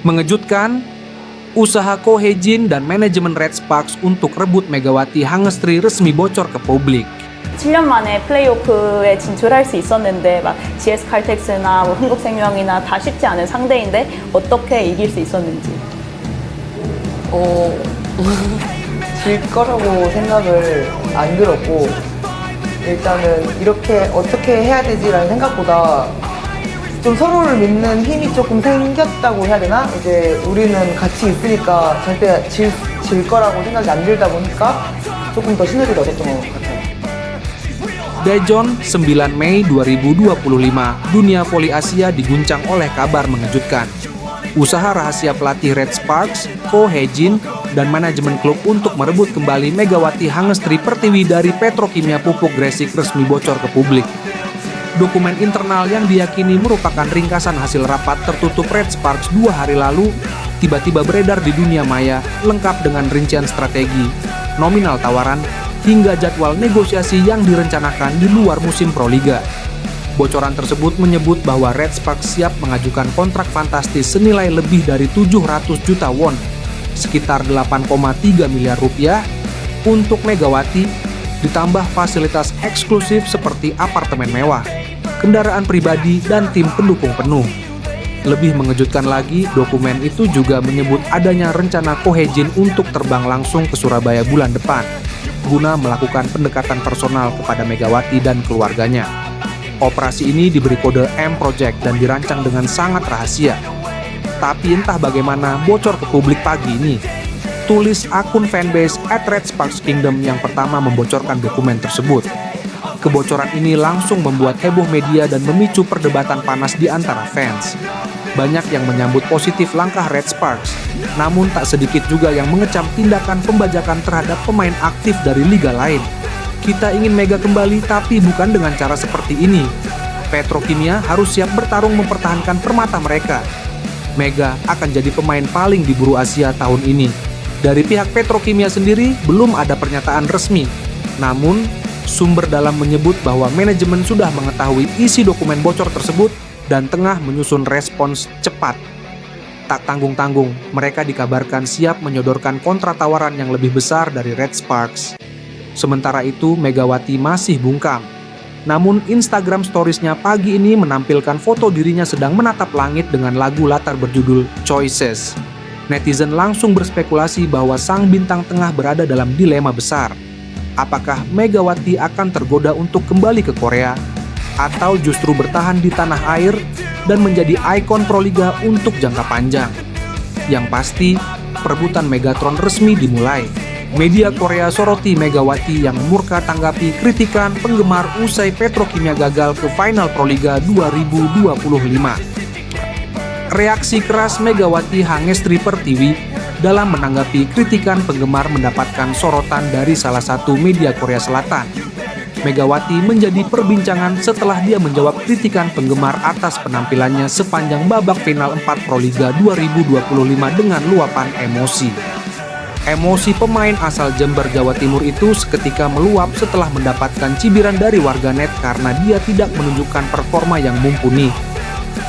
Mengejutkan, usaha Ko Hye-jin dan manajemen Red Sparks untuk rebut Megawati Hangestry resmi bocor ke publik. 7년 만에 플레이오프에 진출할 수 있었는데 막 GS 칼텍스나 뭐 흥국생명이나 다 쉽지 않은 상대인데 어떻게 이길 수 있었는지. 질 거라고 생각을 안 들었고 일단은 이렇게 어떻게 해야 되지라는 생각보다 좀 서로를 믿는 힘이 조금 생겼다고 해야 되나? 이제 우리는 같이 있으니까 절대 질 거라고 생각이 안 들다 보니까 조금 더 시너지를 얻었던 것 같아요. Daejeon 9 Mei 2025, dunia voli Asia diguncang oleh kabar mengejutkan. Usaha rahasia pelatih Red Sparks, Ko Hye-jin, dan manajemen klub untuk merebut kembali Megawati Hangestry Pertiwi dari Petrokimia Pupuk Gresik resmi bocor ke publik. Dokumen internal yang diyakini merupakan ringkasan hasil rapat tertutup Red Sparks 2 hari lalu tiba-tiba beredar di dunia maya lengkap dengan rincian strategi, nominal tawaran, hingga jadwal negosiasi yang direncanakan di luar musim Proliga. Bocoran tersebut menyebut bahwa Red Sparks siap mengajukan kontrak fantastis senilai lebih dari 700 juta won, sekitar 8,3 miliar rupiah, untuk Megawati, ditambah fasilitas eksklusif seperti apartemen mewah, kendaraan pribadi, dan tim pendukung penuh. Lebih mengejutkan lagi, dokumen itu juga menyebut adanya rencana Ko Hye-jin untuk terbang langsung ke Surabaya bulan depan, guna melakukan pendekatan personal kepada Megawati dan keluarganya. Operasi ini diberi kode M Project dan dirancang dengan sangat rahasia. Tapi entah bagaimana bocor ke publik pagi ini. Tulis akun fanbase @RedSparksKingdom yang pertama membocorkan dokumen tersebut. Kebocoran ini langsung membuat heboh media dan memicu perdebatan panas di antara fans. Banyak yang menyambut positif langkah Red Sparks, namun tak sedikit juga yang mengecam tindakan pembajakan terhadap pemain aktif dari liga lain. Kita ingin Mega kembali tapi bukan dengan cara seperti ini. Petrokimia harus siap bertarung mempertahankan permata mereka. Mega akan jadi pemain paling diburu Asia tahun ini. Dari pihak Petrokimia sendiri belum ada pernyataan resmi. Namun, sumber dalam menyebut bahwa manajemen sudah mengetahui isi dokumen bocor tersebut dan tengah menyusun respons cepat. Tak tanggung-tanggung, mereka dikabarkan siap menyodorkan kontra tawaran yang lebih besar dari Red Sparks. Sementara itu, Megawati masih bungkam. Namun, Instagram Stories-nya pagi ini menampilkan foto dirinya sedang menatap langit dengan lagu latar berjudul Choices. Netizen langsung berspekulasi bahwa sang bintang tengah berada dalam dilema besar. Apakah Megawati akan tergoda untuk kembali ke Korea, atau justru bertahan di tanah air dan menjadi ikon Proliga untuk jangka panjang? Yang pasti, perebutan Megatron resmi dimulai. Media Korea soroti Megawati yang murka tanggapi kritikan penggemar usai Petrokimia gagal ke final Proliga 2025. Reaksi keras Megawati Hangestry Pertiwi dalam menanggapi kritikan penggemar mendapatkan sorotan dari salah satu media Korea Selatan. Megawati menjadi perbincangan setelah dia menjawab kritikan penggemar atas penampilannya sepanjang babak final 4 Proliga 2025 dengan luapan emosi. Emosi pemain asal Jember, Jawa Timur itu seketika meluap setelah mendapatkan cibiran dari warganet karena dia tidak menunjukkan performa yang mumpuni.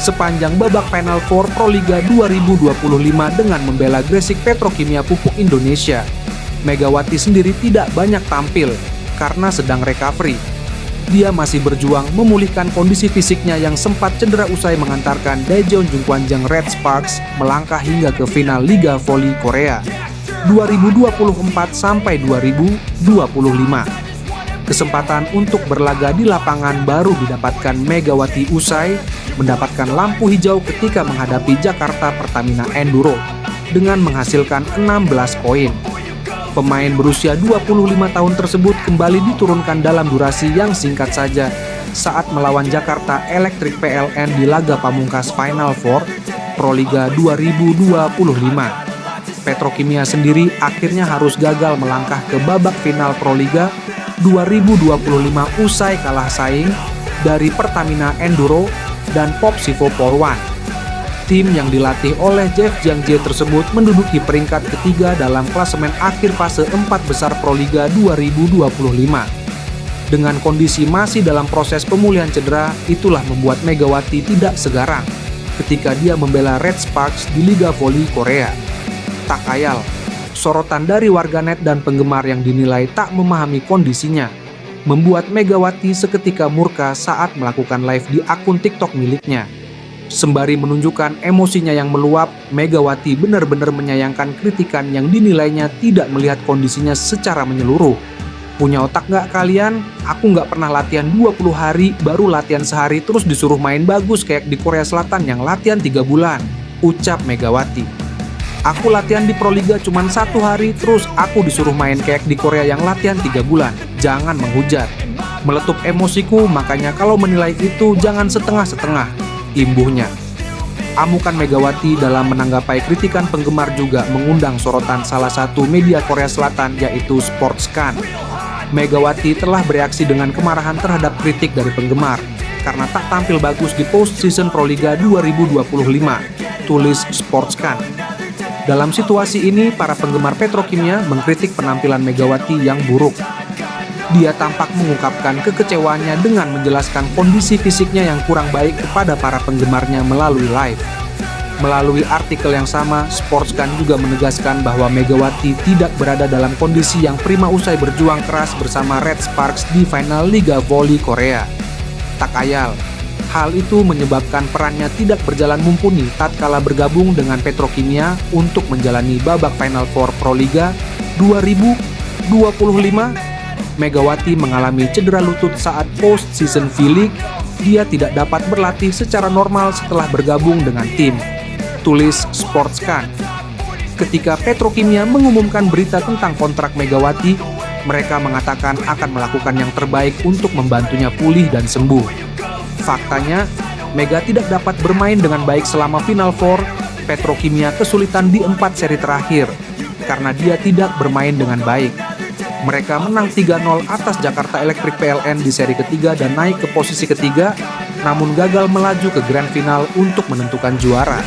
Sepanjang babak Final Four Proliga 2025 dengan membela Gresik Petrokimia Pupuk Indonesia, Megawati sendiri tidak banyak tampil karena sedang recovery. Dia masih berjuang memulihkan kondisi fisiknya yang sempat cedera usai mengantarkan Daejeon Jungkwanjang Red Sparks melangkah hingga ke final Liga Voli Korea 2024 sampai 2025. Kesempatan untuk berlaga di lapangan baru didapatkan Megawati usai mendapatkan lampu hijau ketika menghadapi Jakarta Pertamina Enduro dengan menghasilkan 16 poin. Pemain berusia 25 tahun tersebut kembali diturunkan dalam durasi yang singkat saja saat melawan Jakarta Electric PLN di laga pamungkas Final Four Proliga 2025. Petrokimia sendiri akhirnya harus gagal melangkah ke babak final Proliga 2025 usai kalah saing dari Pertamina Enduro dan Popsivo Polwan. Tim yang dilatih oleh Jeff Jiangjae tersebut menduduki peringkat ketiga dalam klasemen akhir fase 4 besar Proliga 2025. Dengan kondisi masih dalam proses pemulihan cedera, itulah membuat Megawati tidak segarang. ketika dia membela Red Sparks di Liga Voli Korea. Tak ayal, sorotan dari warganet dan penggemar yang dinilai tak memahami kondisinya membuat Megawati seketika murka saat melakukan live di akun TikTok miliknya. Sembari menunjukkan emosinya yang meluap, Megawati benar-benar menyayangkan kritikan yang dinilainya tidak melihat kondisinya secara menyeluruh. Punya otak nggak kalian? Aku nggak pernah latihan 20 hari, baru latihan sehari terus disuruh main bagus kayak di Korea Selatan yang latihan 3 bulan, ucap Megawati. Aku latihan di Proliga cuma 1 hari, terus aku disuruh main kayak di Korea yang latihan 3 bulan. Jangan menghujat. Meletup emosiku, makanya kalau menilai itu jangan setengah-setengah, imbuhnya. Amukan Megawati dalam menanggapi kritikan penggemar juga mengundang sorotan salah satu media Korea Selatan yaitu Sportscan. Megawati telah bereaksi dengan kemarahan terhadap kritik dari penggemar karena tak tampil bagus di post-season Proliga 2025, tulis Sportscan. Dalam situasi ini, para penggemar Petrokimia mengkritik penampilan Megawati yang buruk. Dia tampak mengungkapkan kekecewaannya dengan menjelaskan kondisi fisiknya yang kurang baik kepada para penggemarnya melalui live. Melalui artikel yang sama, Sportscan juga menegaskan bahwa Megawati tidak berada dalam kondisi yang prima usai berjuang keras bersama Red Sparks di final Liga Voli Korea. Tak ayal, hal itu menyebabkan perannya tidak berjalan mumpuni tatkala bergabung dengan Petrokimia untuk menjalani babak Final Four Proliga 2025. Megawati mengalami cedera lutut saat post-season V-League. Dia tidak dapat berlatih secara normal setelah bergabung dengan tim, tulis Sportscan. Ketika Petrokimia mengumumkan berita tentang kontrak Megawati, mereka mengatakan akan melakukan yang terbaik untuk membantunya pulih dan sembuh. Faktanya, Mega tidak dapat bermain dengan baik selama Final Four. Petrokimia kesulitan di 4 seri terakhir karena dia tidak bermain dengan baik. Mereka menang 3-0 atas Jakarta Electric PLN di seri ketiga dan naik ke posisi ketiga, namun gagal melaju ke grand final untuk menentukan juara.